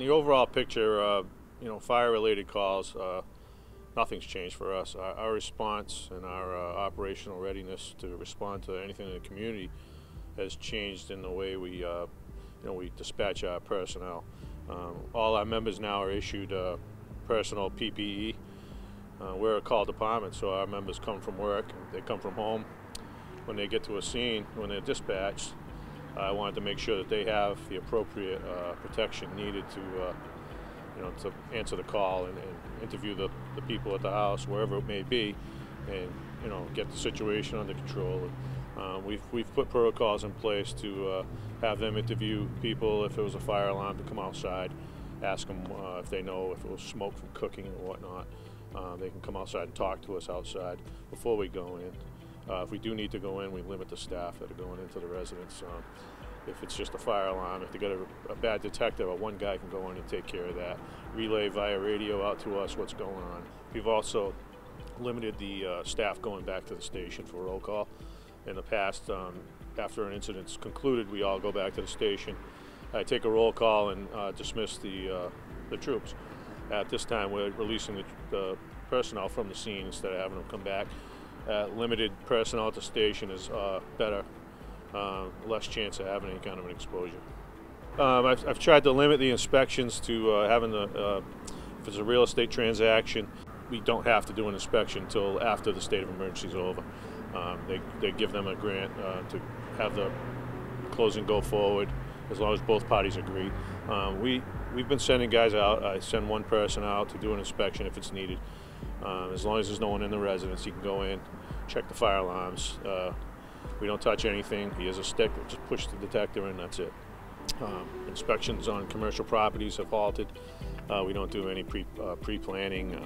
the overall picture, fire-related calls, nothing's changed for us. Our response and our operational readiness to respond to anything in the community has changed in the way we dispatch our personnel. All our members now are issued personal PPE. We're a call department, so our members come from work, they come from home. When they get to a scene, when they're dispatched, I wanted to make sure that they have the appropriate protection needed to answer the call and interview the people at the house, wherever it may be, and get the situation under control. We've put protocols in place to have them interview people if it was a fire alarm, to come outside, ask them if they know if it was smoke from cooking or whatnot. They can come outside and talk to us outside before we go in. If we do need to go in, we limit the staff that are going into the residence. If it's just a fire alarm, if they got a bad detective, one guy can go in and take care of that. Relay via radio out to us what's going on. We've also limited the staff going back to the station for roll call. In the past, after an incident's concluded, we all go back to the station. I take a roll call and dismiss the troops. At this time, we're releasing the personnel from the scene instead of having them come back. Limited personnel at the station is better, less chance of having any kind of an exposure. I've tried to limit the inspections to having if it's a real estate transaction, we don't have to do an inspection until after the state of emergency is over. They give them a grant to have the closing go forward as long as both parties agree. We've been sending guys out. I send one person out to do an inspection if it's needed. As long as there's no one in the residence, he can go in, check the fire alarms. We don't touch anything. He has a stick, we'll just push the detector in, that's it. Inspections on commercial properties have halted. We don't do any pre-planning.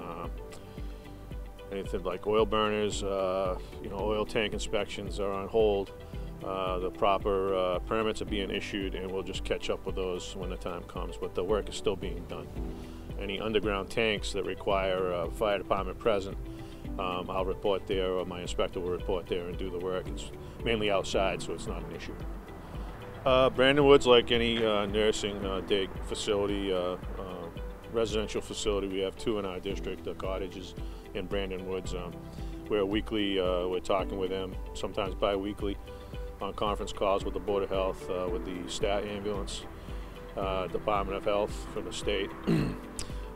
Anything like oil burners, oil tank inspections are on hold. The proper permits are being issued, and we'll just catch up with those when the time comes, but the work is still being done. Any underground tanks that require a fire department present, I'll report there, or my inspector will report there and do the work. It's mainly outside, so it's not an issue. Brandon Woods, like any nursing day facility, residential facility, we have two in our district, the cottages in Brandon Woods. We're weekly, we're talking with them, sometimes bi-weekly, on conference calls with the Board of Health, with the stat ambulance, Department of Health from the state.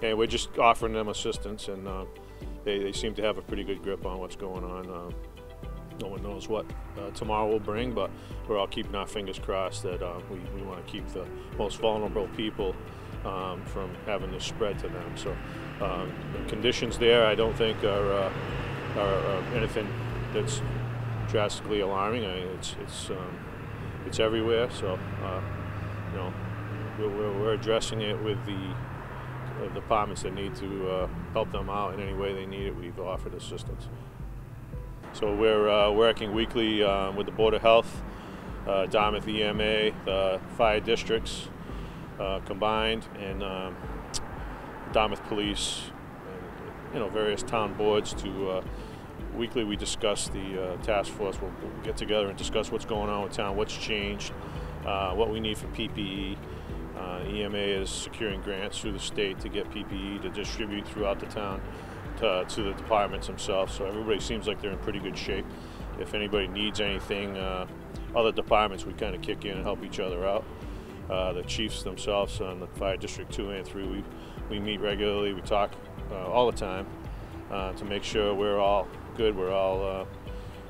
And we're just offering them assistance, and they seem to have a pretty good grip on what's going on. No one knows what tomorrow will bring, but we're all keeping our fingers crossed that we want to keep the most vulnerable people from having this spread to them. So the conditions there, I don't think are anything that's drastically alarming. It's everywhere. So we're addressing it with the departments that need to help them out in any way they need it. We've offered assistance. So we're working weekly with the Board of Health, Dartmouth EMA, the fire districts combined, and Dartmouth Police, and various town boards. To weekly we discuss the task force. We'll get together and discuss what's going on with town, what's changed, what we need for PPE. EMA is securing grants through the state to get PPE to distribute throughout the town to the departments themselves. So everybody seems like they're in pretty good shape. If anybody needs anything, other departments, we kind of kick in and help each other out. The chiefs themselves on the Fire District 2 and 3, we meet regularly, we talk all the time to make sure we're all good, we're all,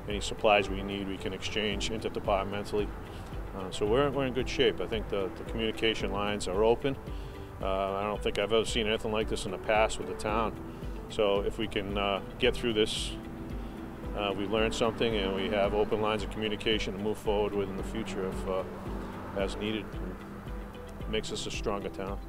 any supplies we need we can exchange interdepartmentally. So we're in good shape. I think the communication lines are open. I don't think I've ever seen anything like this in the past with the town. So if we can get through this, we learned something, and we have open lines of communication to move forward with in the future if as needed. It makes us a stronger town.